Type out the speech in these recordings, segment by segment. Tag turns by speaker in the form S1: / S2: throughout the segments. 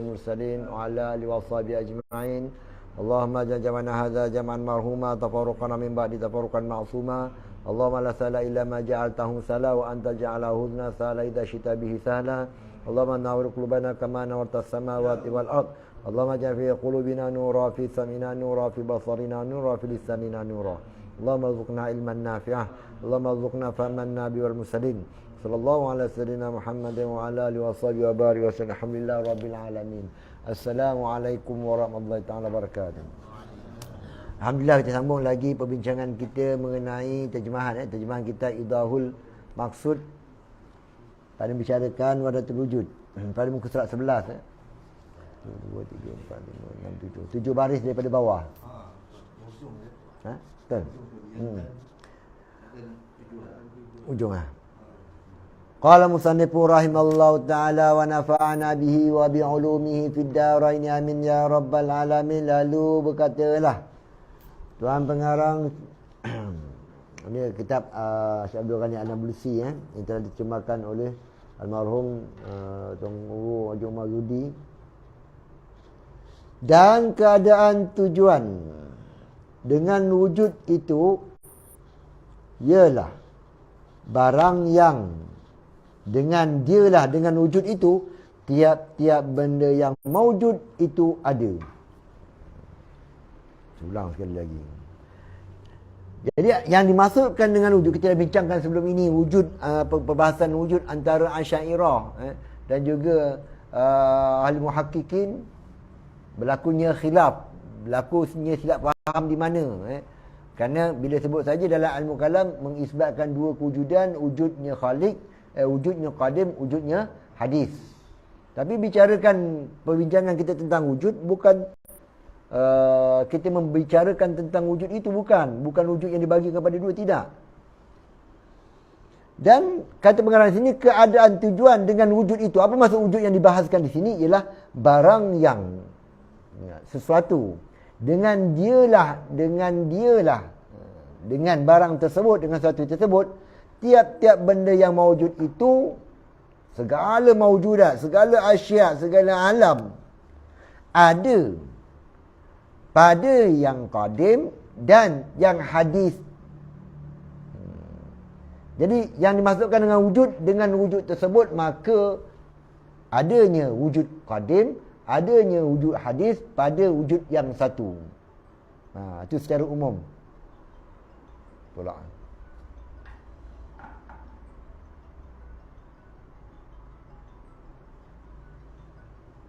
S1: المرسلين وعلى آله وصحبه أجمعين. اللهم اجعل جمعنا هذا جمعا مرحوما تفرقنا من بعد تفرقا معصوما. اللهم لا سهل إلا ما جعلته سهلا وأنت جعله حزنا سهلا إذا شئت به سهلا. اللهم نور قلوبنا كما نورت السماوات والأرض. اللهم اجعل في قلوبنا نورا، في سمعنا نورا، في بصرنا نورا، في لساننا نورا. اللهم ارزقنا علما نافعا. اللهم ارزقنا فهما النبي والمرسلين. Sallallahu ala sayyidina Muhammadin wa ala alihi wa sahbihi wa barik wa sallam. Alhamdulillah rabbil alamin. Assalamualaikum warahmatullahi taala wabarakatuh. Alhamdulillah, kita sambung lagi perbincangan kita mengenai terjemahan terjemahan kita Idahul Maqsud pada membicarakan wahdatul wujud pada muka surat 11 1 2 3 4 5 6 7 baris daripada bawah. Betul. Ujung Qala musannifu rahimallahu ta'ala wa nafa'ana bihi wa bi'ulumihi fid darain amin ya rabbal alamin. Lalu berkatalah Tuan Pengarang ini kitab Syekh Abdul Ghani An-Nablusi yang telah diterjemahkan oleh almarhum Tuan Guru Haji Umar Zudi. Dan keadaan tujuan dengan wujud itu ialah barang yang dengan dialah, dengan wujud itu tiap-tiap benda yang maujud itu ada. Ulang sekali lagi. Jadi yang dimaksudkan dengan wujud, kita dah bincangkan sebelum ini, wujud perbahasan wujud antara Asy'ariyah dan juga ahli muhaqqiqin, berlakunya khilaf, berlakunya silap faham di mana. Kerana bila sebut saja dalam ilmu kalam mengisbatkan dua kewujudan, wujudnya khaliq, wujudnya qadim, wujudnya hadis. Tapi bicarakan perbincangan kita tentang wujud bukan kita membicarakan tentang wujud itu, bukan wujud yang dibagi kepada dua, tidak. Dan kata pengarang sini, keadaan tujuan dengan wujud itu. Apa maksud wujud yang dibahaskan di sini? Ialah barang yang sesuatu dengan dialah dengan barang tersebut, dengan sesuatu tersebut, tiap-tiap benda yang mawujud itu, segala mawujudat, segala asya, segala alam, ada pada yang qadim dan yang hadis. Jadi yang dimaksudkan dengan wujud tersebut, maka adanya wujud qadim, adanya wujud hadis pada wujud yang satu. Itu secara umum. Tolak.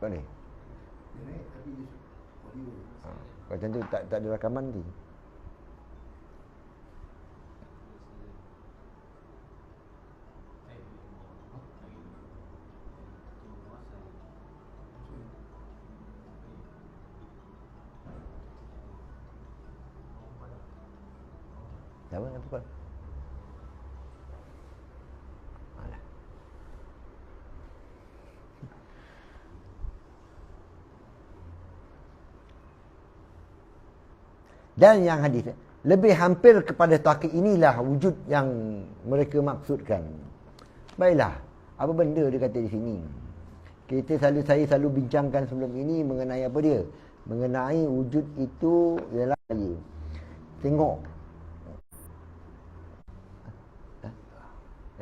S1: Apa ni? Macam tu tak ada rakaman nanti. Apa? Dan yang hadis lebih hampir kepada tahqiq, inilah wujud yang mereka maksudkan. Baiklah, apa benda dia kata di sini? Saya selalu bincangkan sebelum ini mengenai apa dia? Mengenai wujud itu ialah saya. Tengok.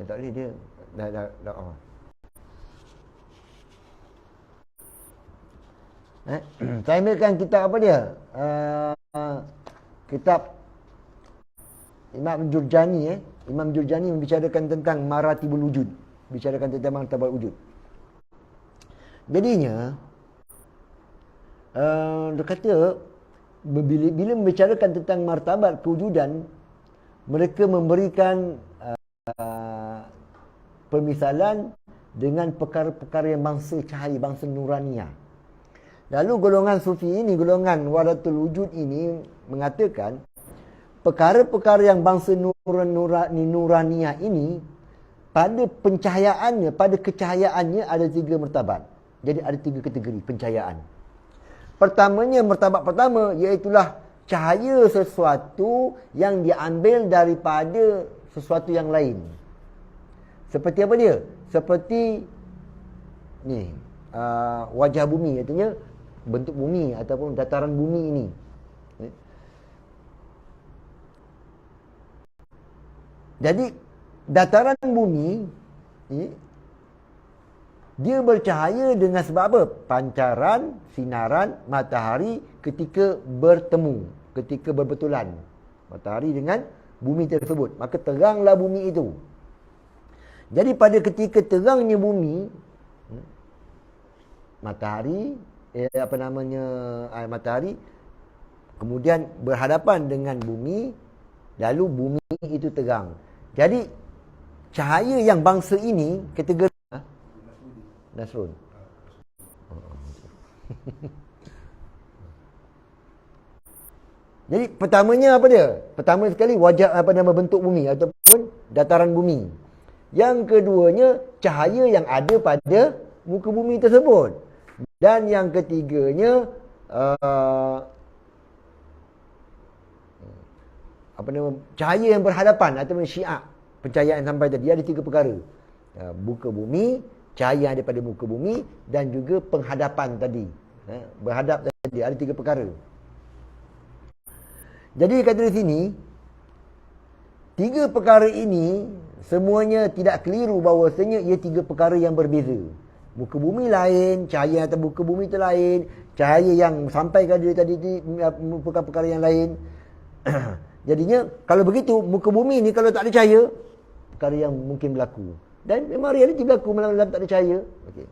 S1: Tak boleh dia dah oh. Saya ambilkan kitab apa dia? Kitab Imam Jurjani. Imam Jurjani membicarakan tentang maratibul wujud, bicarakan tentang martabat wujud. Jadinya dia kata bila membicarakan tentang martabat kewujudan, mereka memberikan permisalan dengan perkara-perkara yang bangsa cahaya, bangsa nuraniyah. Lalu golongan sufi ini, golongan wahdatul wujud ini mengatakan perkara-perkara yang bangsa nuraniyah ini, pada pencahayaannya, pada kecahayaannya ada 3 martabat. Jadi ada 3 kategori pencahayaan. Pertamanya, martabat pertama, iaitulah cahaya sesuatu yang diambil daripada sesuatu yang lain. Seperti apa dia? Seperti ni, wajah bumi, artinya bentuk bumi ataupun dataran bumi ini. Jadi dataran bumi dia bercahaya dengan sebab apa? Pancaran sinaran matahari ketika bertemu, ketika berbetulan matahari dengan bumi tersebut, maka teranglah bumi itu. Jadi pada ketika terangnya bumi, matahari matahari kemudian berhadapan dengan bumi, lalu bumi itu terang. Jadi cahaya yang bangsa ini kategori Nasrun. Jadi pertamanya apa dia? Pertama sekali wajah bentuk bumi ataupun dataran bumi. Yang keduanya cahaya yang ada pada muka bumi tersebut. Dan yang ketiganya cahaya yang berhadapan ataupun syiar. Pencahayaan sampai tadi ada 3 perkara. Muka bumi, cahaya yang ada pada muka bumi dan juga penghadapan tadi. Berhadap tadi ada 3 perkara. Jadi kata di sini 3 perkara ini semuanya tidak keliru bahawasanya ia 3 perkara yang berbeza. Muka bumi lain, cahaya atas muka bumi itu lain, cahaya yang sampai ke dia tadi merupakan perkara yang lain. Jadinya kalau begitu muka bumi ni kalau tak ada cahaya, perkara yang mungkin berlaku. Dan memang realiti berlaku malam-malam tak ada cahaya. Okey.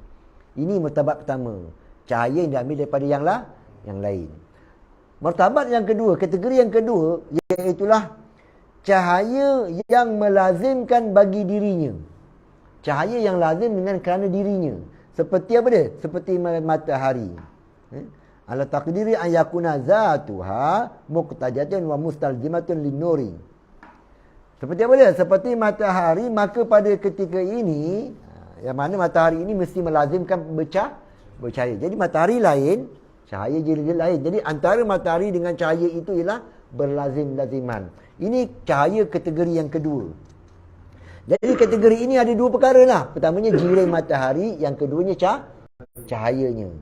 S1: Ini martabat pertama. Cahaya yang diambil daripada yang lain. Martabat yang kedua, kategori yang kedua, iaitulah cahaya yang melazimkan bagi dirinya. Cahaya yang lazim dengan kerana dirinya. Seperti apa dia? Seperti matahari. Ala taqdiri an yakuna zatuha muqtajatan wa mustalzimatun lin-nuri. Seperti apa dia? Seperti matahari, maka pada ketika ini, yang mana matahari ini mesti melazimkan bercahaya. Jadi matahari lain, cahaya dia lain. Jadi antara matahari dengan cahaya itu ialah berlazim-laziman. Ini cahaya kategori yang kedua. Jadi kategori ini ada 2 perkara lah. Pertamanya jiran matahari, yang keduanya cahayanya.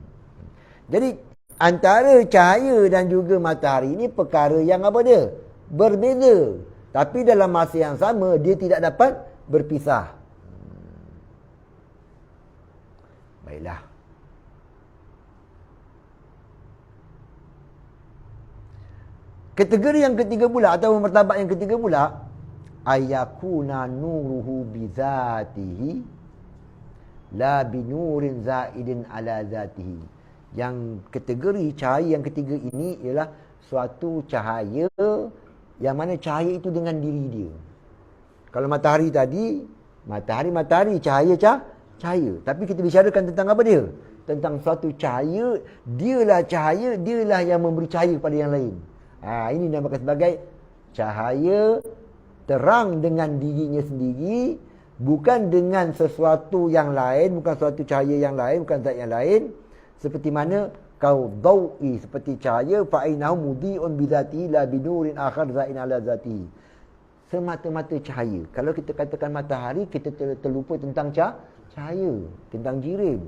S1: Jadi antara cahaya dan juga matahari ini perkara yang apa dia? Berbeza. Tapi dalam masa yang sama dia tidak dapat berpisah. Baiklah. Kategori yang ketiga pula atau martabat yang ketiga pula, ayakuna nuruhu bizatihi la binurin zaidin ala zatihi. Yang kategori cahaya yang ketiga ini ialah suatu cahaya yang mana cahaya itu dengan diri dia. Kalau matahari tadi, matahari cahaya. Tapi kita bicarakan tentang apa dia? Tentang suatu cahaya, dialah yang memberi cahaya kepada yang lain. Ini dinamakan sebagai cahaya terang dengan dirinya sendiri, bukan dengan sesuatu yang lain, bukan suatu cahaya yang lain, bukan zat yang lain. Seperti mana kau dawi, seperti cahaya, fa'inahu mudi'un bidhati la binurin akhar za'in ala zati. Semata-mata cahaya. Kalau kita katakan matahari, kita terlupa tentang cahaya, tentang jirim.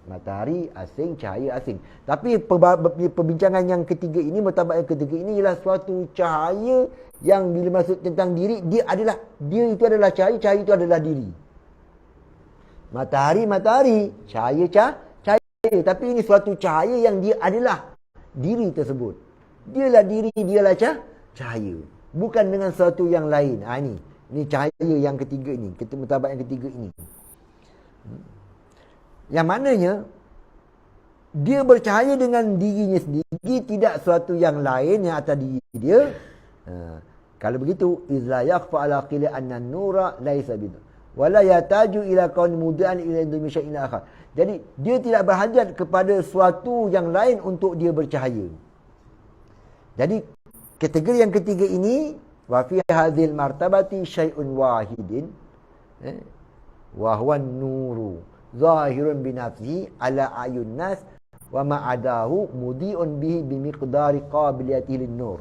S1: Matahari asing, cahaya asing. Tapi perbincangan yang ketiga ini, martabat yang ketiga ini ialah suatu cahaya yang bila maksud tentang diri, dia itu adalah cahaya, cahaya itu adalah diri. Matahari, cahaya. Tapi ini suatu cahaya yang dia adalah diri tersebut. Dialah diri, dialah cahaya. Bukan dengan sesuatu yang lain. Ini cahaya yang ketiga ini, martabat yang ketiga ini. Yang mananya dia bercahaya dengan dirinya sendiri, tidak sesuatu yang lain yang atas diri dia. Kalau begitu, izla yakhfa ala qila anna nura laisa bidu wala yataju ila kaun mudan ila indonesia ila akhar. Jadi dia tidak berhajat kepada suatu yang lain untuk dia bercahaya. Jadi kategori yang ketiga ini, wa fi hadhil martabati syai'un wahidin wa huwa nuru zahirun binafsihi ala ayun nas wa ma'adahu mudi'un bihi bimiqdari qabiliyatihi lin-nur.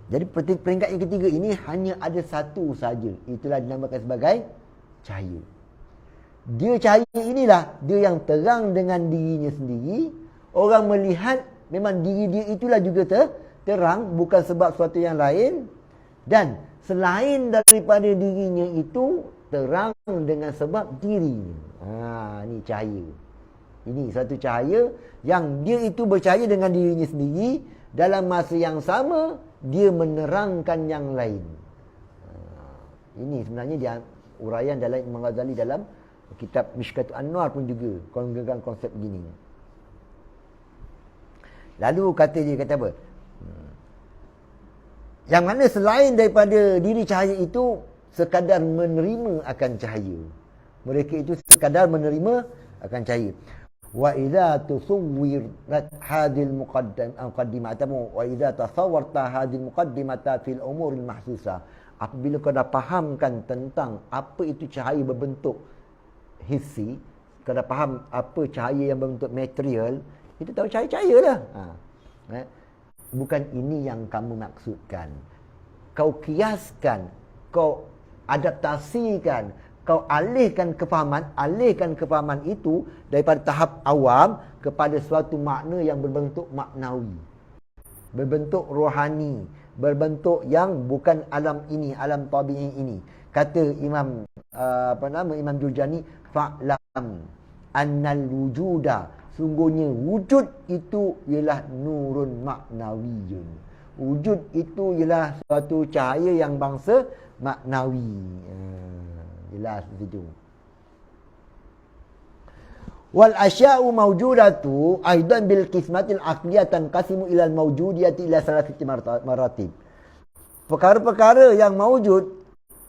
S1: Jadi peringkat yang ketiga ini hanya ada satu saja, itulah dinamakan sebagai cahaya. Dia cahaya inilah dia yang terang dengan dirinya sendiri. Orang melihat memang diri dia itulah juga terang, bukan sebab sesuatu yang lain. Dan selain daripada dirinya itu terang dengan sebab dirinya. Ini cahaya. Ini satu cahaya yang dia itu bercahaya dengan dirinya sendiri. Dalam masa yang sama dia menerangkan yang lain. Ini sebenarnya dia uraian dalam Imam Ghazali dalam kitab Mishkatul Anwar pun juga menggunakan konsep begini. Lalu kata apa? Yang mana selain daripada diri cahaya itu sekadar menerima akan cahaya. Mereka itu sekadar menerima akan cahaya. Wa idza tusawwirat hadhil muqaddimata wa idza tasawwarta hadhil muqaddimata fil umuril mahsusa. Apabila kau dah fahamkan tentang apa itu cahaya berbentuk hissi, kau dah faham apa cahaya yang berbentuk material, itu tahu cahaya-cahaya lah. Bukan ini yang kamu maksudkan. Kau kiaskan, kau adaptasikan, kau alihkan kefahaman itu daripada tahap awam kepada suatu makna yang berbentuk maknawi, berbentuk rohani, berbentuk yang bukan alam ini, alam tabi'i ini. Kata Imam Imam Jurjani, fa'lam annal wujuda, sungguhnya wujud itu ialah nurun maknawiyun. Wujud itu ialah suatu cahaya yang bangsa maknawi. Jelas begitu. Wal asya'u mawjudatu aidan bil qismatil aqliyah tanqasimu ila al mawjudiyati ila salasati maratib. Perkara-perkara yang mawjud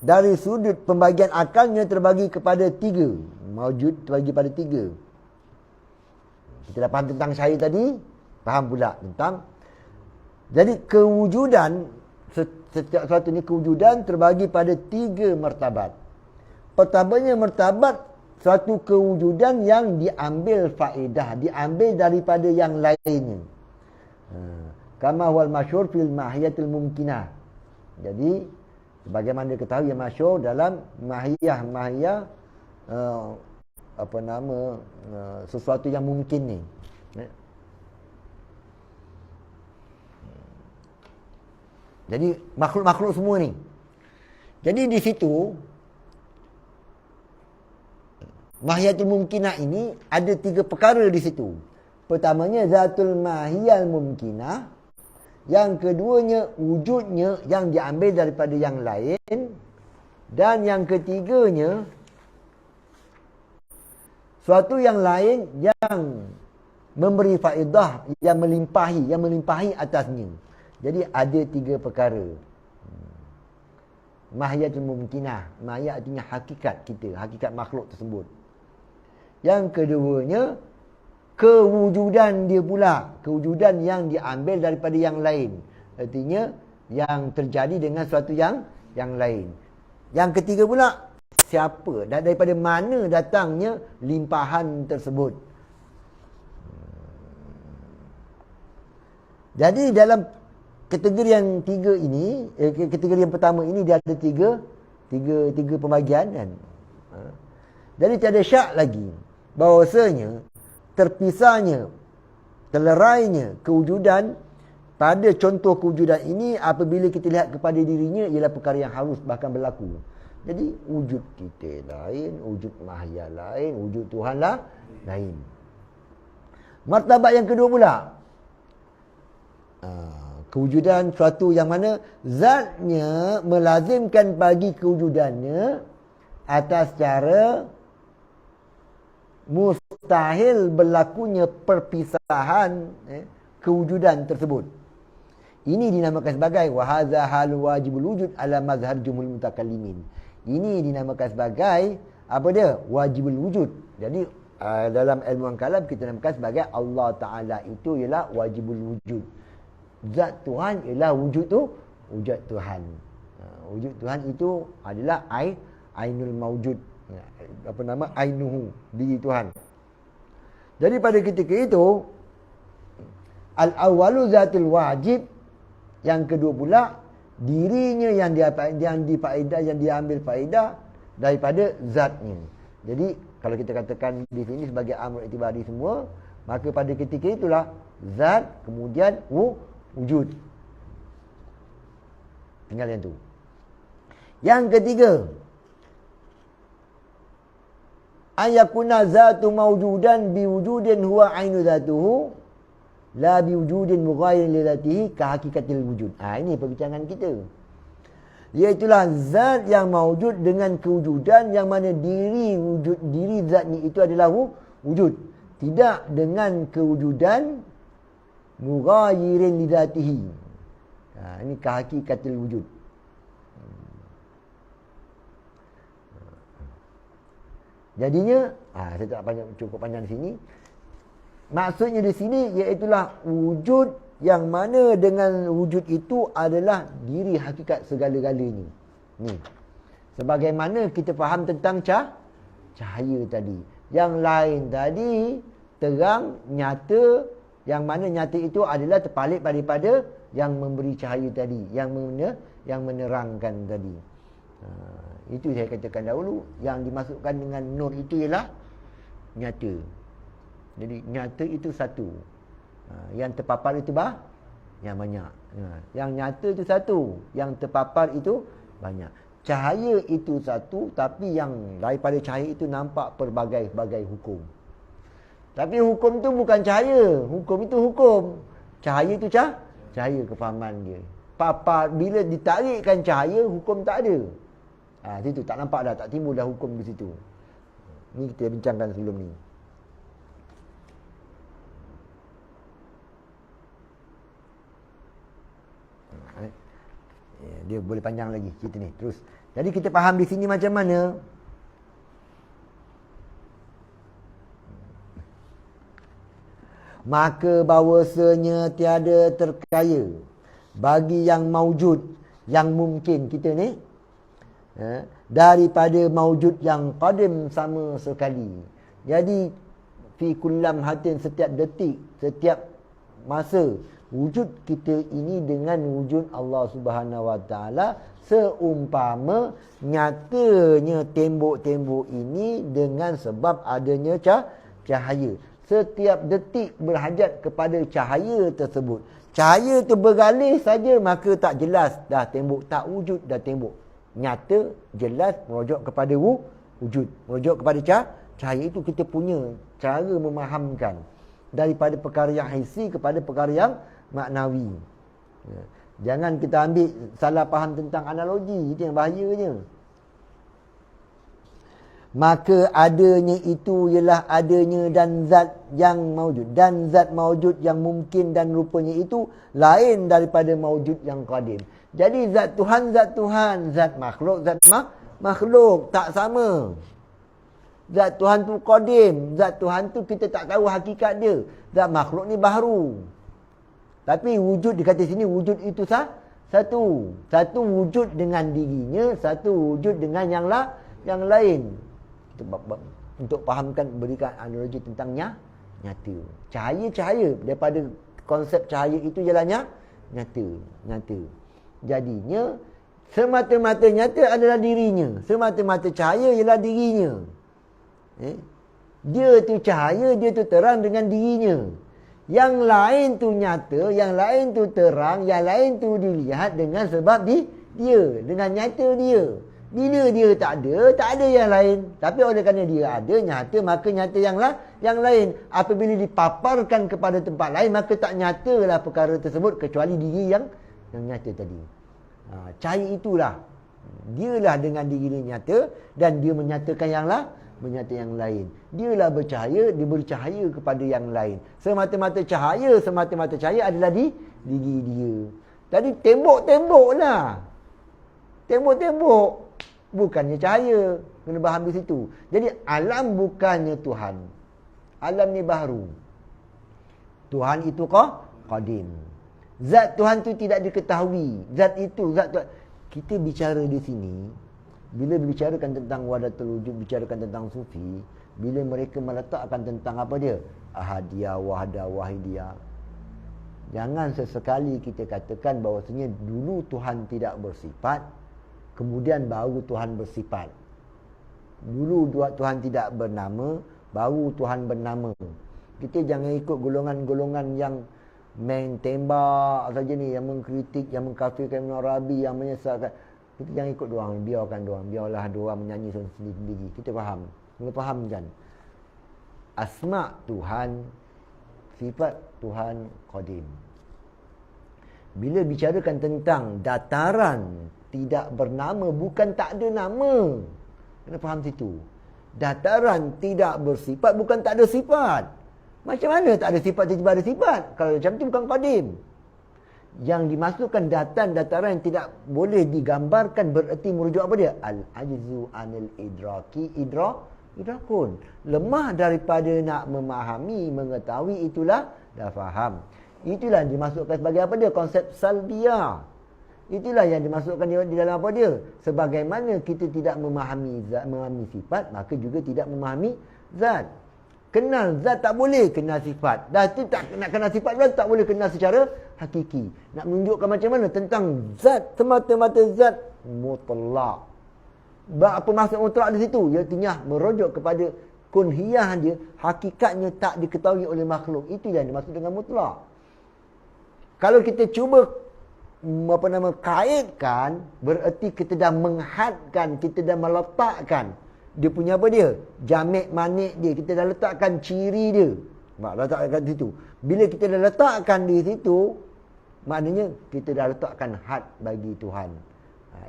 S1: dari sudut pembagian akalnya terbagi kepada 3. Mawjud terbagi pada 3. Kita dah faham tentang cahaya tadi, faham pula tentang. Jadi kewujudan, setiap sesuatu ni kewujudan terbagi pada 3 martabat. Pertamanya martabat suatu kewujudan yang diambil faedah, diambil daripada yang lainnya. Kama wal masyhur fil mahiyatil mumkinah. Jadi sebagaimana diketahui yang masyhur dalam mahiyah sesuatu yang mungkin ni. Jadi makhluk-makhluk semua ni. Jadi di situ mahiyatul mumkinah ini ada 3 perkara di situ. Pertamanya zatul mahiyal mumkinah, yang keduanya wujudnya yang diambil daripada yang lain, dan yang ketiganya suatu yang lain yang memberi faedah, yang melimpahi atasnya. Jadi ada 3 perkara. Mahiyatul mumkinah, mahiyat artinya hakikat kita, hakikat makhluk tersebut. Yang keduanya kewujudan dia pula, kewujudan yang diambil daripada yang lain, artinya yang terjadi dengan suatu yang lain. Yang ketiga pula, siapa dan daripada mana datangnya limpahan tersebut. Jadi dalam kategori yang 3 ini, kategori yang pertama ini dia ada tiga pembagian kan. Jadi tiada syak lagi bahawasanya terpisahnya, terlerainya kewujudan pada contoh kewujudan ini apabila kita lihat kepada dirinya ialah perkara yang harus bahkan berlaku. Jadi wujud kita lain, wujud mahya lain, wujud Tuhan lah lain. Martabat yang kedua pula, kewujudan suatu yang mana zatnya melazimkan bagi kewujudannya atas cara mustahil berlakunya perpisahan kewujudan tersebut. Ini dinamakan sebagai wa hadza halu wajibul wujud ala mazhar jumhur mutakallimin. Ini dinamakan sebagai apa dia? Wajibul wujud. Jadi dalam ilmu kalam kita namakan sebagai Allah Taala itu ialah wajibul wujud. Zat Tuhan ialah wujud tu, wujud Tuhan. Wujud Tuhan itu adalah ainul mawjud. Ainuhu, diri Tuhan. Jadi pada ketika itu al-awwalu zatul wajib, yang kedua pula dirinya yang diambil faedah daripada zatnya. Jadi Kalau kita katakan di sini sebagai amr i'tibari semua, maka pada ketika itulah zat kemudian wujud. Tinggal yang tu. Yang ketiga, ayakuna zatu mawjudan biwujudin huwa ainu zatuhu la biwujudin mughayirin li zatihi ka hakikatil wujud. Ini perbincangan kita. Iaitulah zat yang mawjud dengan kewujudan yang mana diri zat ni itu adalah wujud. Tidak dengan kewujudan mughayirin li zatihi. Ini ka hakikatil wujud. Jadinya, saya tak cukup panjang di sini. Maksudnya di sini iaitulah wujud yang mana dengan wujud itu adalah diri hakikat segala-galanya. Ni. Sebagaimana kita faham tentang cahaya tadi. Yang lain tadi terang, nyata, yang mana nyata itu adalah terpalit daripada yang memberi cahaya tadi, yang menerangkan tadi. Itu saya katakan dahulu, yang dimasukkan dengan nur itu ialah nyata. Jadi nyata itu satu. Yang terpapar itu yang banyak. Yang nyata itu satu, yang terpapar itu banyak. Cahaya itu satu, tapi yang daripada cahaya itu nampak pelbagai-bagai hukum. Tapi hukum itu bukan cahaya, hukum itu hukum. Cahaya itu cahaya kefahaman dia. Bila ditarikkan cahaya, hukum tak ada. Situ tak nampak dah, tak timbul dah hukum di situ. Ni kita bincangkan sebelum ni. Dia boleh panjang lagi cerita ni. Terus. Jadi kita faham di sini macam mana? Maka bahawasanya tiada terkaya bagi yang maujud, yang mungkin kita ni, daripada maujud yang qadim sama sekali. Jadi fi kullam hatin, setiap detik, setiap masa, wujud kita ini dengan wujud Allah Subhanahu Wa Taala seumpama nyatanya tembok-tembok ini dengan sebab adanya cahaya. Setiap detik berhajat kepada cahaya tersebut. Cahaya tu bergalih saja maka tak jelas dah tembok, tak wujud dah tembok. Nyata, jelas, merujuk kepada wujud. Merujuk kepada cahaya. Itu kita punya cara memahamkan. Daripada perkara yang hissi kepada perkara yang maknawi. Jangan kita ambil salah faham tentang analogi. Itu yang bahayanya. Maka adanya itu ialah adanya dan zat yang maujud. Dan zat maujud yang mungkin dan rupanya itu lain daripada maujud yang qadim. Jadi zat Tuhan, zat makhluk, makhluk tak sama. Zat Tuhan tu qadim, zat Tuhan tu kita tak tahu hakikat dia. Zat makhluk ni baharu. Tapi wujud dikata sini, wujud itu satu. Satu wujud dengan dirinya, satu wujud dengan yang lain. Untuk fahamkan, berikan analogi tentang nyata. Cahaya daripada konsep cahaya itu ialah nyata. Jadinya semata-mata nyata adalah dirinya. Semata-mata cahaya ialah dirinya. Dia tu cahaya, dia tu terang dengan dirinya. Yang lain tu nyata, yang lain tu terang, yang lain tu dilihat dengan sebab dia, dengan nyata dia. Bila dia tak ada yang lain. Tapi oleh kerana dia ada, nyata, maka nyata yang lain. Apabila dipaparkan kepada tempat lain, maka tak nyatalah perkara tersebut kecuali diri yang nyata tadi. Cahaya itulah. Dialah dengan diri dia nyata dan dia menyatakan yang lain. Dialah bercahaya, dia bercahaya kepada yang lain. Semata-mata cahaya adalah di diri dia. Tadi tembok-tembok lah. Tembok-tembok. Bukannya cahaya. Kena faham di situ. Jadi alam bukannya Tuhan. Alam ni baru. Tuhan itu qadim. Zat Tuhan tu tidak diketahui. Zat Tuhan. Kita bicara di sini, bila bicarakan tentang wahdatul wujud, bicarakan tentang sufi, bila mereka meletakkan tentang apa dia? Ahadiyah, wahdah, wahidiyah. Jangan sesekali kita katakan bahawasanya dulu Tuhan tidak bersifat, kemudian baru Tuhan bersifat. Dulu Tuhan tidak bernama, baru Tuhan bernama. Kita jangan ikut golongan-golongan yang main tembak saja ni, yang mengkritik, yang mengkafirkan Ibn Arabi, yang menyesatkan. Kita jangan ikut diorang, biarkan diorang. Biarlah diorang menyanyi sendiri-sendiri. Kita faham. Kena fahamkan. Asma' Tuhan, sifat Tuhan qadim. Bila bicarakan tentang dataran tidak bernama, bukan tak ada nama. Kena faham situ. Dataran tidak bersifat, bukan tak ada sifat. Macam mana tak ada sifat, tiba-tiba ada sifat? Kalau macam tu bukan qadim. Yang dimasukkan dataran yang tidak boleh digambarkan bererti merujuk apa dia? Al-ajzu anil idraki idrakun. Lemah daripada nak memahami, mengetahui, itulah dah faham. Itulah yang dimasukkan sebagai apa dia? Konsep salbiyah. Itulah yang dimasukkan di dalam apa dia? Sebagaimana kita tidak memahami zat, memahami sifat, maka juga tidak memahami zat. Kenal zat tak boleh, kenal sifat. Dah tu tak nak kenal sifat pula tak boleh kenal secara hakiki. Nak menunjukkan macam mana tentang zat, semata-mata zat mutlak. Apa maksud mutlak di situ? Iaitu merujuk kepada kunhiyah dia, hakikatnya tak diketahui oleh makhluk. Itu yang dimaksud dengan mutlak. Kalau kita cuba kaitkan, bererti kita dah menghadkan, kita dah meletakkan dia punya apa dia? Jamik manik dia. Kita dah letakkan ciri dia. Letakkan di situ. Bila kita dah letakkan di situ, maknanya kita dah letakkan had bagi Tuhan.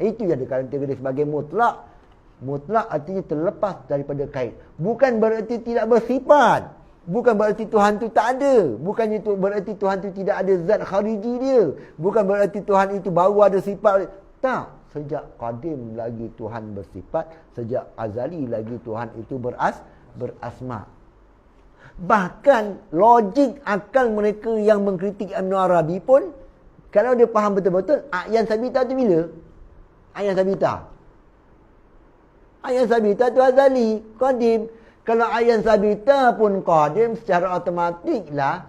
S1: Itu yang dikategorikan sebagai mutlak. Mutlak artinya terlepas daripada kait. Bukan bererti tidak bersifat. Bukan bererti Tuhan tu tak ada. Bukan itu bererti Tuhan tu tidak ada zat khariji dia. Bukan bererti Tuhan itu baru ada sifat. Tak. Sejak qadim lagi Tuhan bersifat. Sejak azali lagi Tuhan itu berasma. Bahkan logik akal mereka yang mengkritik Ibn Arabi pun, kalau dia faham betul-betul, A'yan Sabita tu bila? A'yan Sabita. A'yan Sabita tu azali, qadim. Kalau A'yan Sabita pun qadim, secara automatik lah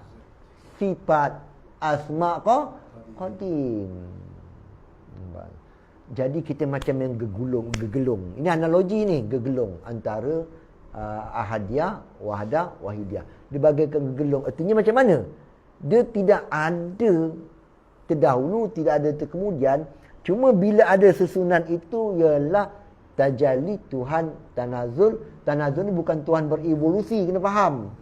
S1: sifat asma' qadim. Jadi kita macam yang gegelung. Ini analogi ni, gegelung antara ahadiyah, wahdah, wahidiyah. Dia bagaikan gegelung. Artinya macam mana? Dia tidak ada terdahulu, tidak ada terkemudian. Cuma bila ada susunan itu ialah tajalli Tuhan tanazul. Tanazul ni bukan Tuhan berevolusi, kena faham.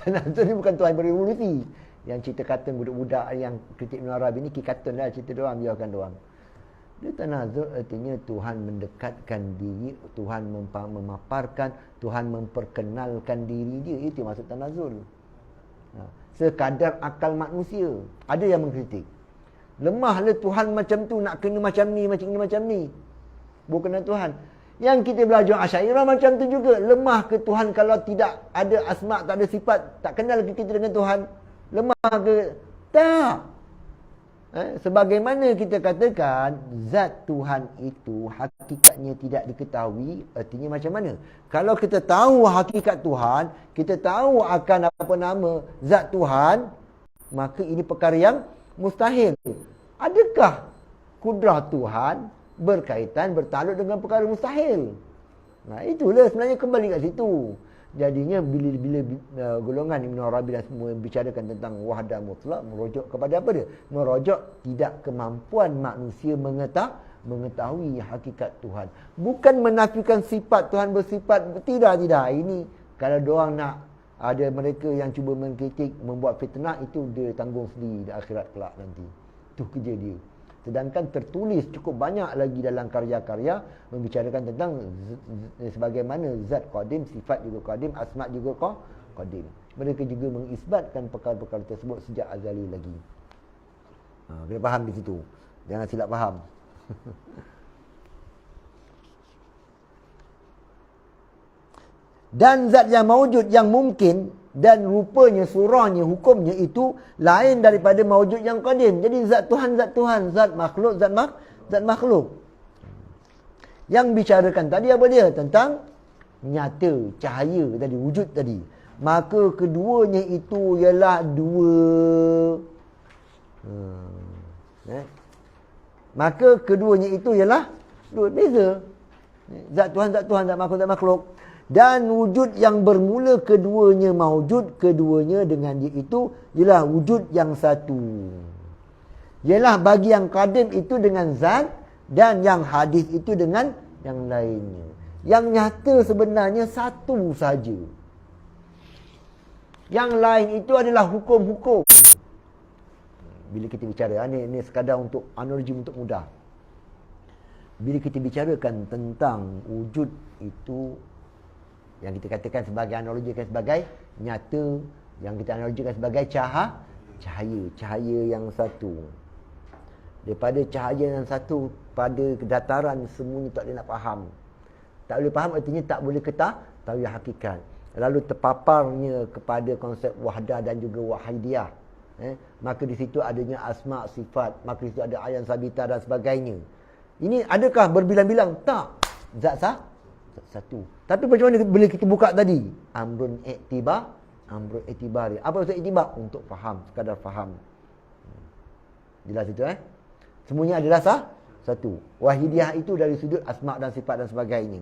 S1: Tanazul ni bukan Tuhan berevolusi. Yang cerita kartun budak-budak yang kritik Ibn Arabi ni, kartun lah cerita doang, biarkan doang. Dia tanazul artinya Tuhan mendekatkan diri, Tuhan memaparkan, Tuhan memperkenalkan diri dia. Itu maksud tanazul. Sekadar akal manusia. Ada yang mengkritik. Lemahlah Tuhan macam tu, nak kena macam ni, macam ni. Bukan Tuhan. Yang kita belajar Asy'ariyah macam tu juga. Lemah ke Tuhan kalau tidak ada asma', tak ada sifat, tak kenal ke kita dengan Tuhan? Lemah ke? Tak. Sebagaimana kita katakan zat Tuhan itu hakikatnya tidak diketahui, artinya macam mana? Kalau kita tahu hakikat Tuhan, kita tahu akan apa nama zat Tuhan, maka ini perkara yang mustahil. Adakah kudrah Tuhan berkaitan, bertakluk dengan perkara mustahil? Nah, itulah sebenarnya kembali kat situ. Jadinya bila golongan Ibn Arabi dan semua bicarakan tentang wahdah mutlak, merujuk kepada apa dia? Merujuk tidak kemampuan manusia mengetahui hakikat Tuhan. Bukan menafikan sifat Tuhan bersifat. Tidak. Ini kalau diorang nak, ada mereka yang cuba mengkritik, membuat fitnah, itu dia tanggung sendiri di akhirat kelak nanti. Itu kerja dia. Sedangkan tertulis cukup banyak lagi dalam karya-karya membicarakan tentang sebagaimana zat qadim, sifat juga qadim, asma' juga qadim. Mereka juga mengisbatkan perkara-perkara tersebut sejak azali lagi. Kena faham di situ. Jangan silap faham. Dan zat yang mawujud, yang mungkin, dan rupanya, surahnya, hukumnya itu lain daripada mawujud yang qadim. Jadi zat Tuhan, zat makhluk, zat makhluk. Yang bicarakan tadi apa dia? Tentang nyata, cahaya tadi, wujud tadi. Maka keduanya itu ialah dua. Maka keduanya itu ialah dua, beza. Zat Tuhan, zat makhluk. Dan wujud yang bermula keduanya maujud, keduanya dengan dia itu ialah wujud yang satu. Ialah bagi yang qadim itu dengan zat dan yang hadis itu dengan yang lainnya. Yang nyata sebenarnya satu saja. Yang lain itu adalah hukum-hukum. Bila kita bicara, ini sekadar untuk analogi untuk mudah. Bila kita bicarakan tentang wujud itu, yang kita katakan sebagai analogikan sebagai nyata, yang kita analogikan sebagai cahaya yang satu. Daripada cahaya yang satu pada kedataran semuanya tak boleh nak faham. Tak boleh faham artinya tak boleh ketahui hakikat. Lalu terpaparnya kepada konsep wahdah dan juga wahidiyah. Maka di situ adanya asma, sifat, maka di situ ada ayan sabitah dan sebagainya. Ini adakah berbilang-bilang? Tak. Zat satu. Tapi macam mana bila kita buka tadi? Amrun iktibari. Apa maksud iktibar? Untuk faham, sekadar faham. Jelas itu Semuanya adalah satu. Wahidiyah itu dari sudut asma dan sifat dan sebagainya.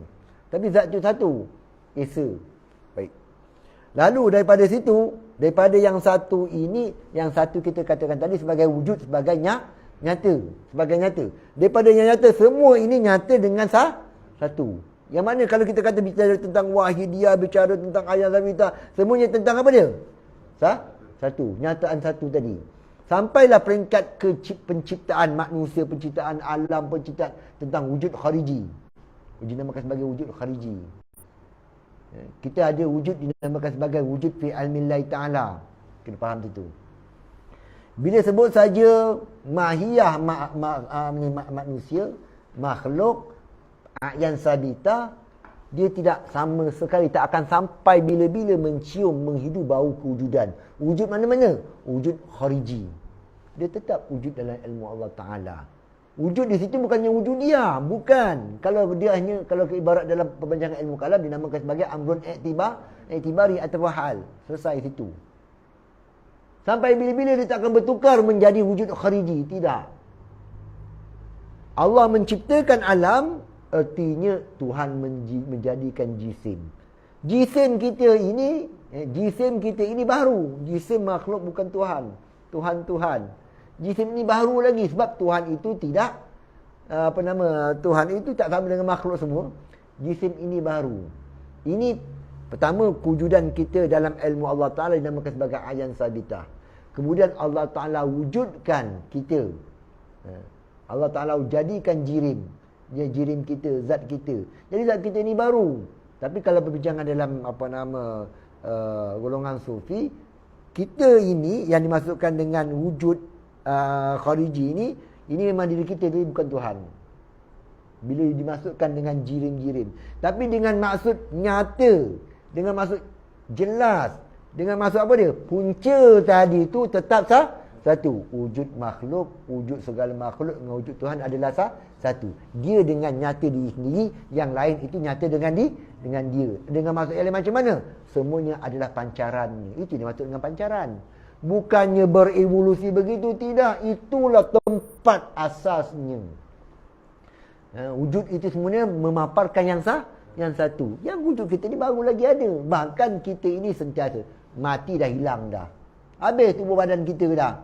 S1: Tapi zat itu satu. Esa. Baik. Lalu daripada situ, daripada yang satu ini, yang satu kita katakan tadi sebagai wujud, sebagai nyata. Sebagai nyata. Daripada yang nyata, semua ini nyata dengan satu. Yang mana kalau kita kata bicara tentang wahidiyah, bicara tentang ayat sabitah, semuanya tentang apa dia? Satu. Nyataan satu tadi. Sampailah peringkat ke penciptaan manusia, penciptaan alam, penciptaan tentang wujud khariji. Dinamakan sebagai wujud khariji. Kita ada wujud dinamakan sebagai wujud fi ilmillahi ta'ala. Kena faham itu. Bila sebut saja mahiyah manusia, makhluk, yang sabita, dia tidak sama sekali, tak akan sampai bila-bila mencium, menghidu bau kewujudan. Wujud mana-mana? Wujud khariji. Dia tetap wujud dalam ilmu Allah Ta'ala. Wujud di situ bukannya wujud dia. Bukan. Kalau dia hanya, kalau ibarat dalam perbincangan ilmu kalam, dinamakan sebagai amrun iktibari atau hal. Selesai situ. Sampai bila-bila dia tak akan bertukar menjadi wujud khariji. Tidak. Allah menciptakan alam, artinya Tuhan menjadikan jisim. Jisim kita ini baru. Jisim makhluk bukan Tuhan. Tuhan. Jisim ini baru lagi sebab Tuhan itu tidak Tuhan itu tak sama dengan makhluk semua. Jisim ini baru. Ini pertama kewujudan kita dalam ilmu Allah Ta'ala dinamakan sebagai ayan sabitah. Kemudian Allah Ta'ala wujudkan kita. Allah Ta'ala jadikan jirim. Dia jirim kita, zat kita. Jadi zat kita ni baru. Tapi kalau perbincangan dalam golongan sufi, kita ini yang dimasukkan dengan wujud khariji ini memang diri kita, dia bukan Tuhan. Bila dimasukkan dengan jirim-jirim. Tapi dengan maksud nyata, dengan maksud jelas, dengan maksud apa dia? Punca tadi tu tetap satu. Wujud makhluk, wujud segala makhluk dengan wujud Tuhan adalah satu. Dia dengan nyata diri sendiri, yang lain itu nyata dengan dia. Dengan maksud yang lain macam mana? Semuanya adalah pancarannya. Itu dimaksud dengan pancaran. Bukannya berevolusi begitu, tidak. Itulah tempat asasnya. Wujud itu semuanya memaparkan yang satu. Yang wujud kita ni baru lagi ada. Bahkan kita ini sentiasa mati dah, hilang dah. Habis tubuh badan kita dah.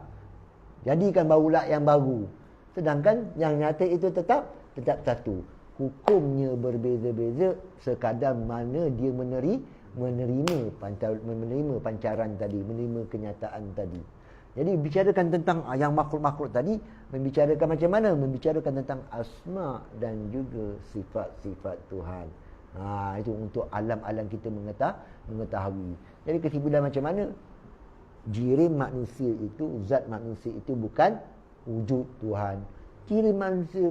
S1: Jadikan barulah yang baru. Sedangkan yang nyata itu tetap satu. Hukumnya berbeza-beza sekadar mana dia menerima pancaran tadi, menerima kenyataan tadi. Jadi bicarakan tentang yang makhluk-makhluk tadi, membicarakan macam mana? Membicarakan tentang asma dan juga sifat-sifat Tuhan. Itu untuk alam-alam kita mengetahui. Jadi kesimpulan macam mana? Jirim manusia itu, zat manusia itu bukan wujud Tuhan. Jirim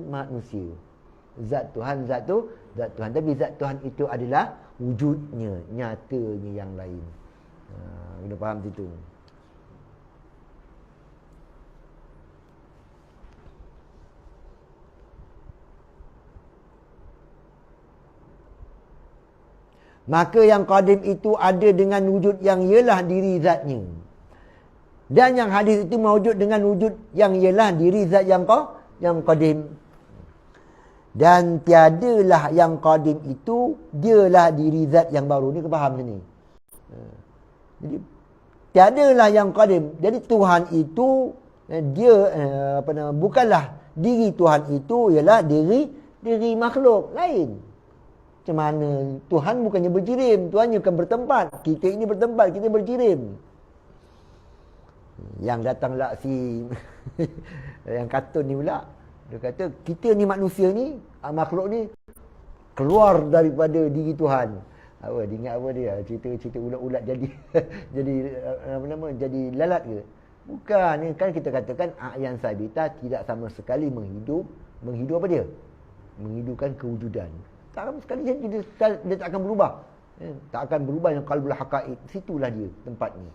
S1: manusia. Zat Tuhan, zat Tuhan. Tapi zat Tuhan itu adalah wujudnya, nyatanya yang lain. Kena faham situ. Maka yang qadim itu ada dengan wujud yang ialah diri zatnya. Dan yang hadis itu mewujud dengan wujud yang ialah diri zat yang qadim. Dan tiadalah yang qadim itu, dialah diri zat yang baru. Ni kau faham sini. Jadi tiadalah yang qadim. Jadi Tuhan itu dia bukanlah diri Tuhan itu ialah diri makhluk lain. Macam mana Tuhan bukannya berjirim, Tuhan bukan bertempat. Kita ini bertempat, kita berjirim. Yang datanglah si yang kartun ni pula. Dia kata kita ni manusia ni, makhluk ni keluar daripada diri Tuhan. Apa dia ingat apa dia? Cerita ulat-ulat jadi jadi lalat ke? Bukan, ni kan kita katakan a'yan sabita tidak sama sekali menghidup apa dia? Menghidupkan kewujudan. Tak sama sekali dia tak akan berubah. Tak akan berubah yang qalbul haqaiq. Situlah dia tempatnya.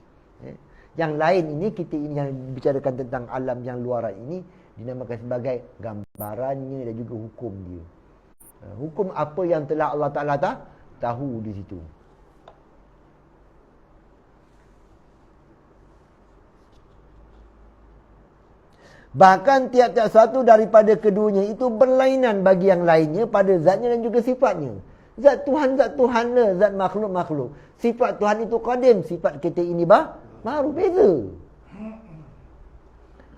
S1: Yang lain ini kita ini yang bicarakan tentang alam yang luaran ini dinamakan sebagai gambarannya dan juga hukum dia. Hukum apa yang telah Allah Ta'ala tahu di situ. Bahkan tiap-tiap satu daripada keduanya itu berlainan bagi yang lainnya pada zatnya dan juga sifatnya. Zat Tuhan lah, zat makhluk. Sifat Tuhan itu qadim, sifat kita ini baru beza.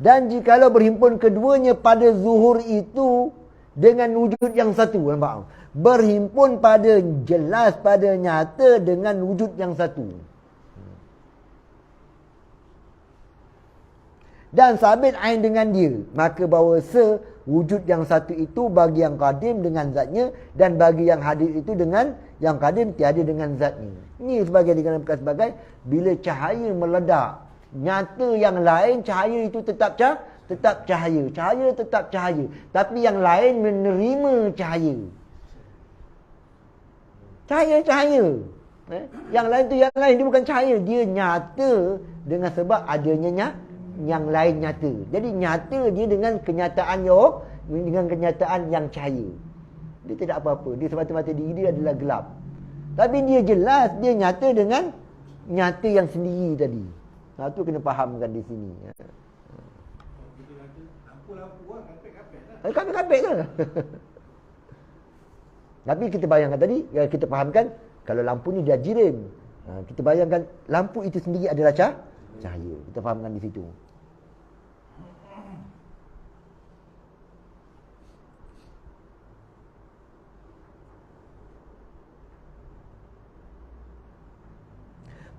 S1: Dan jikalau berhimpun keduanya pada zuhur itu dengan wujud yang satu, nampak? Berhimpun pada jelas, pada nyata dengan wujud yang satu. Dan sabit ain dengan dia, maka bahawa wujud yang satu itu bagi yang qadim dengan zatnya, dan bagi yang hadir itu dengan yang qadim tiada dengan zatnya. Ini dikatakan sebagai bila cahaya meledak, nyata yang lain cahaya itu tetap cahaya. Cahaya tetap cahaya, tapi yang lain menerima cahaya. Cahaya. Yang lain tu yang lain, dia bukan cahaya, dia nyata dengan sebab adanya yang lain nyata. Jadi nyata dia dengan kenyataan dengan kenyataan yang cahaya. Dia tidak apa-apa. Dia semata-mata diri dia adalah gelap. Tapi dia jelas, dia nyata dengan nyata yang sendiri tadi. Itu kena fahamkan di sini. Lampu-lampu lah, kapek-kapek lah. Kapek-kapek lah. Tapi kita bayangkan tadi, kita fahamkan kalau lampu ni dia jirim. Kita bayangkan lampu itu sendiri adalah cahaya. Kita fahamkan di situ.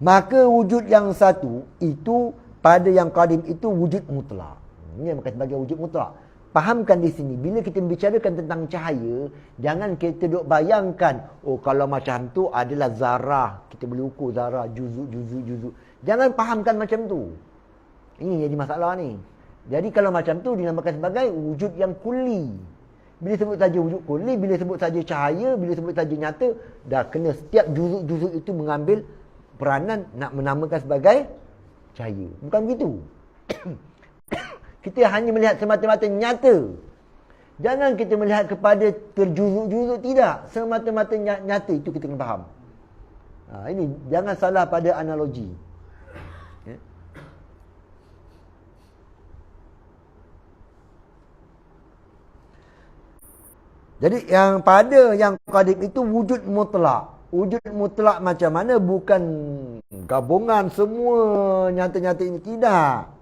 S1: Maka wujud yang satu itu pada yang qadim itu wujud mutlak. Ini yang sebagai wujud mutlak. Fahamkan di sini, bila kita membicarakan tentang cahaya, jangan kita duk bayangkan, kalau macam tu adalah zarah. Kita boleh ukur zarah, juzuk. Jangan fahamkan macam tu. Ini jadi masalah ni. Jadi kalau macam tu dinamakan sebagai wujud yang kulli. Bila sebut saja wujud kulli, bila sebut saja cahaya, bila sebut saja nyata, dah kena setiap juzuk-juzuk itu mengambil peranan nak menamakan sebagai cahaya. Bukan begitu. Kita hanya melihat semata-mata nyata. Jangan kita melihat kepada terjuzuk-juzuk, tidak. Semata-mata nyata, itu kita kena faham. Ini jangan salah pada analogi. Jadi yang pada yang qadim itu wujud mutlak. Wujud mutlak macam mana? Bukan gabungan semua nyata-nyata ini, tidak.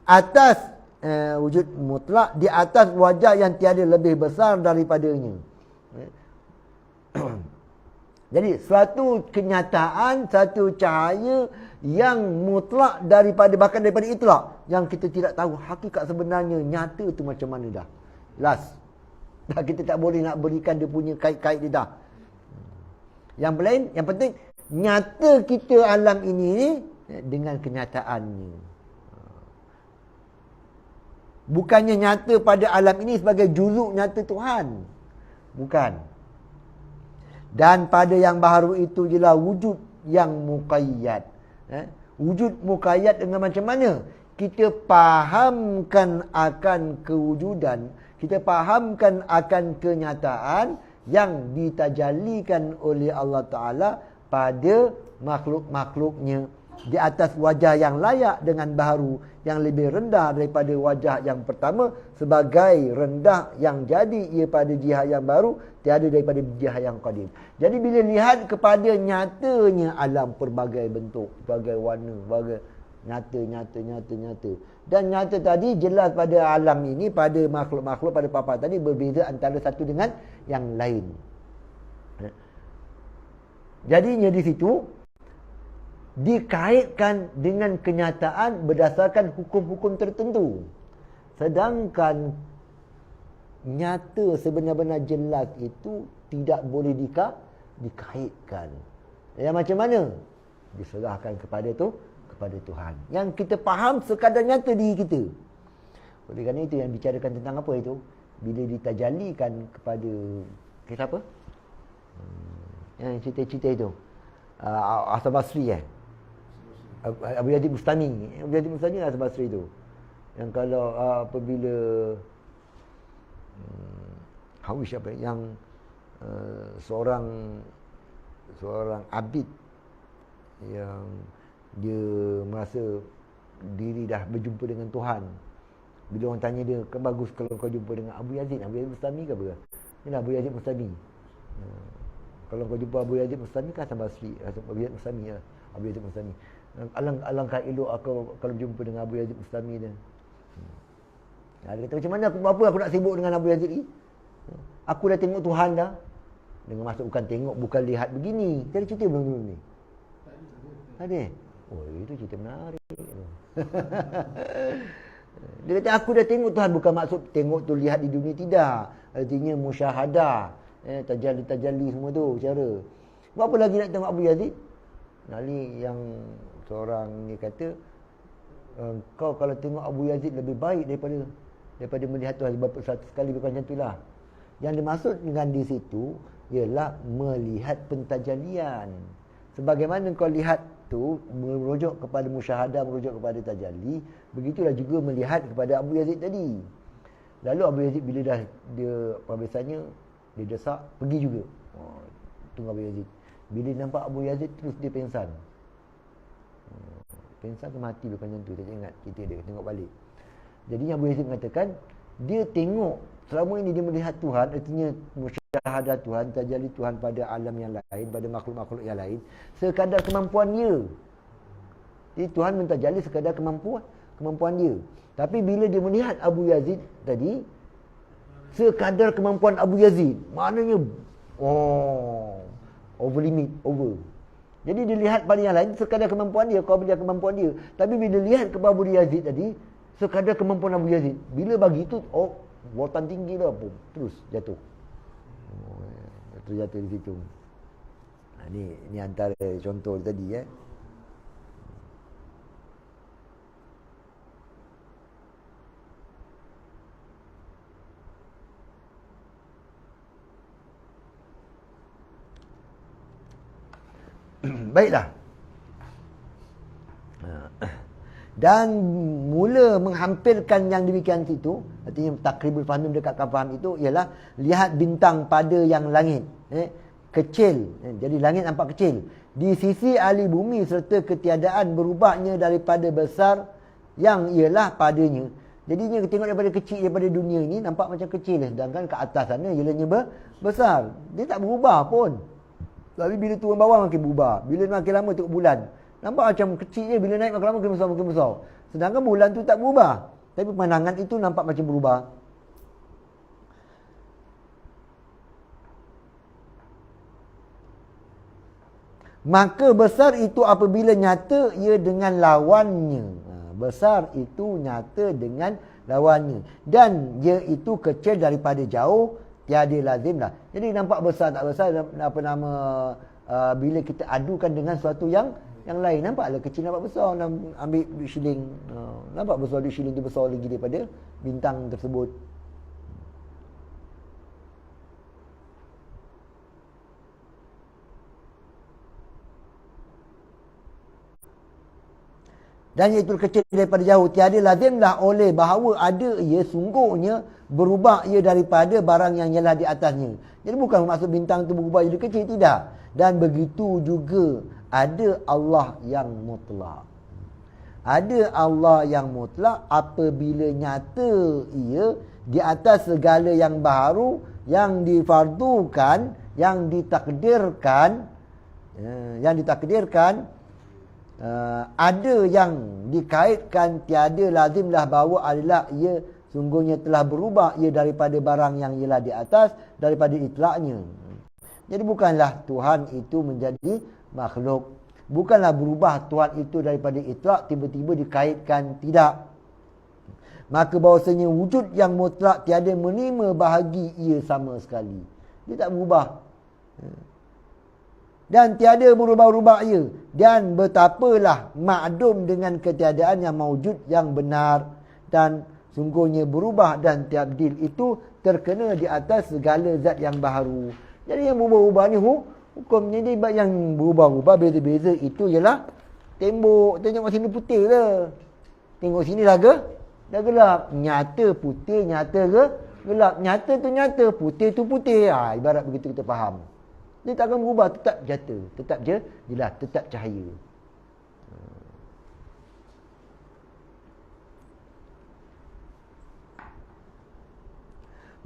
S1: Atas wujud mutlak, di atas wajah yang tiada lebih besar daripadanya. Jadi suatu kenyataan, satu cahaya yang mutlak bahkan daripada itlak, yang kita tidak tahu hakikat sebenarnya nyata itu macam mana dah. Last. Dah kita tak boleh nak berikan dia punya kait-kait dia dah. Yang penting nyata kita alam ini dengan kenyataannya. Bukannya nyata pada alam ini sebagai juzuk nyata Tuhan. Bukan. Dan pada yang baharu itu jelah wujud yang muqayyad. Wujud muqayyad dengan macam mana? Kita fahamkan akan kewujudan, kita fahamkan akan kenyataan yang ditajallikan oleh Allah Ta'ala pada makhluk-makhluknya di atas wajah yang layak dengan baharu yang lebih rendah daripada wajah yang pertama, sebagai rendah yang jadi ia pada jihad yang baru tiada daripada jihad yang qadim. Jadi bila lihat kepada nyatanya alam pelbagai bentuk, pelbagai warna, pelbagai nyata. Dan nyata tadi jelas pada alam ini, pada makhluk-makhluk, pada papa tadi berbeza antara satu dengan yang lain. Jadinya di situ dikaitkan dengan kenyataan berdasarkan hukum-hukum tertentu. Sedangkan nyata sebenar-benar jelas itu tidak boleh dikaitkan. Yang macam mana? Diserahkan kepada Tuhan. Yang kita faham sekadar nyata diri kita. Oleh kerana itu yang bicarakan tentang apa itu? Bila ditajalikan kepada kisah apa? Yang cerita-cerita itu. Hasan Basri Abu Yazid Bustami. Abu Yazid Bustami Hasan Basri itu. Yang kalau apabila Hawish apa yang seorang abid yang dia merasa diri dah berjumpa dengan Tuhan. Bila orang tanya dia, kan bagus kalau kau jumpa dengan Abu Yazid Bustami ke apa? Inilah Abu Yazid Bustami. Kalau kau jumpa Abu Yazid Bustami kan Hasan Basri, Abu Yazid Bustami ya. Abu Yazid Bustami. Alangkah elok aku kalau berjumpa dengan Abu Yazid Bustami dia. Dia kata, macam mana apa aku nak sibuk dengan Abu Yazid ni? Aku dah tengok Tuhan dah. Dengan maksud bukan tengok, bukan lihat begini. Jadi cerita belum ni? Ada. Oh, itu cerita menarik. Dia kata aku dah tengok Tuhan, bukan maksud tengok tu lihat di dunia, tidak. Artinya musyahadah. Tajalli semua tu cara. Apa lagi nak tengok Abu Yazid? Nali yang seorang ni kata, kau kalau tengok Abu Yazid lebih baik daripada melihat Tuhan. Sebab satu sekali bukan macam itulah. Yang dimaksud dengan di situ ialah melihat pentajalian. Sebagaimana kau lihat tu merujuk kepada musyahadah, merujuk kepada tajalli, begitulah juga melihat kepada Abu Yazid tadi. Lalu Abu Yazid bila dah dia biasanya dia desak, pergi juga. Tunggu Abu Yazid. Bila nampak Abu Yazid terus dia pengsan. Pengsan ke mati bukan macam tu. Tak ingat cerita dia, tengok balik. Jadi Abu Yazid mengatakan dia tengok selama ini dia melihat Tuhan, artinya musyahadah Tuhan, tajalli Tuhan pada alam yang lain, pada makhluk-makhluk yang lain, sekadar kemampuan dia. Jadi Tuhan mentajalli sekadar kemampuan dia. Tapi bila dia melihat Abu Yazid tadi, sekadar kemampuan Abu Yazid, maknanya over limit, over. Jadi dia lihat pada yang lain sekadar kemampuan dia, kau kemampuan dia. Tapi bila lihat kepada Abu Yazid tadi, sekadar kemampuan Abu Yazid. Bila bagi tu, voltan tinggi dah pun, terus jatuh. Jatuh di situ. Ni antara contoh tadi Baiklah. Dan mula menghampirkan yang demikian itu, artinya takribul fahmi, mendekatkan faham itu ialah lihat bintang pada yang langit, kecil. Jadi langit nampak kecil di sisi ahli bumi, serta ketiadaan berubahnya daripada besar yang ialah padanya. Jadinya tengok daripada kecil, daripada dunia ini nampak macam kecil, sedangkan ke atas sana ialahnya besar. Dia tak berubah pun. Tapi bila turun bawah makin berubah. Bila makin lama tengok bulan, nampak macam kecil je. Bila naik makin lama makin besar. Sedangkan bulan tu tak berubah. Tapi pemandangan itu nampak macam berubah. Maka besar itu apabila nyata ia dengan lawannya. Besar itu nyata dengan lawannya. Dan ia itu kecil daripada jauh, tiada lazim lah. Jadi nampak besar tak besar, bila kita adukan dengan sesuatu yang lain, nampaklah kecil nampak besar. Ambil duit shilling, nampak besar, duit shilling tu besar lagi daripada bintang tersebut. Dan iaitu kecil daripada jauh, tiada lazimlah oleh bahawa ada ia sungguhnya berubah ia daripada barang yang ialah di atasnya. Jadi bukan maksud bintang tu berubah jadi kecil, tidak. Dan begitu juga ada Allah yang mutlak. Ada Allah yang mutlak apabila nyata ia di atas segala yang baharu, yang difardukan, yang ditakdirkan, ada yang dikaitkan, tiada lazimlah bahawa adalah ia sungguhnya telah berubah ia daripada barang yang ialah di atas, daripada itlaknya. Jadi bukanlah Tuhan itu menjadi makhluk. Bukanlah berubah Tuhan itu daripada itlak tiba-tiba dikaitkan, tidak. Maka bahawasanya wujud yang mutlak tiada menerima bahagi ia sama sekali. Dia tak berubah. Dan tiada berubah-ubah ia. Dan betapalah makdum dengan ketiadaan yang mawujud yang benar. Dan sungguhnya berubah dan tabdil itu terkena di atas segala zat yang baharu. Jadi yang berubah-ubah ni hukumnya dia yang berubah-ubah beza-beza itu ialah tembok. Tengok sini putih lah. Tengok sini dah gelap. Nyata putih, nyata gelap. Nyata tu nyata, putih tu putih. Ibarat begitu kita faham. Dia tak akan berubah, tetap nyata. Tetap jelas, tetap cahaya.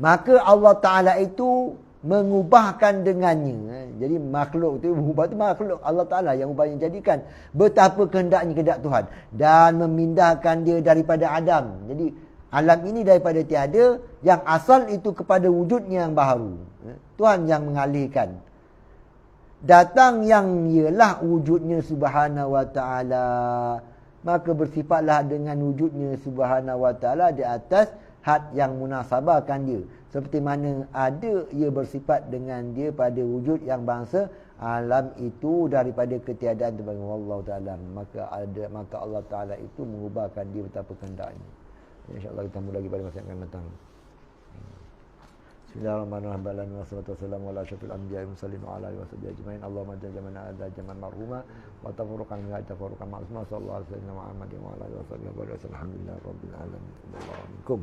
S1: Maka Allah Ta'ala itu mengubahkan dengannya. Jadi makhluk tu berubah tu makhluk Allah Ta'ala yang ubahnya jadikan betapa kehendaknya kehendak Tuhan dan memindahkan dia daripada Adam. Jadi alam ini daripada tiada yang asal itu kepada wujudnya yang baharu. Tuhan yang mengalihkan. Datang yang ialah wujudnya Subhanahu wa Ta'ala. Maka bersifatlah dengan wujudnya Subhanahu wa Ta'ala di atas had yang munasabahkan dia. Seperti mana ada ia bersifat dengan dia pada wujud yang bangsa alam itu daripada ketiadaan terbagi Allah Ta'ala. Maka Allah Ta'ala itu mengubahkan dia betapa kehendaknya. InsyaAllah kita mula lagi pada masa yang akan datang. Bismillahirrahmanirrahim. Wassalatu wassalamu ala asyrafil anbiya'i wal mursalin wa ala alihi washabihi ajmain. Allahumma ja'al jamana hadza jaman marhuma wa tafarruqan min tafarruqan ma'suma. Sallallahu alaihi wa sallam Muhammadin wa ala alihi washabihi wa sallam. Alhamdulillahirabbil alamin.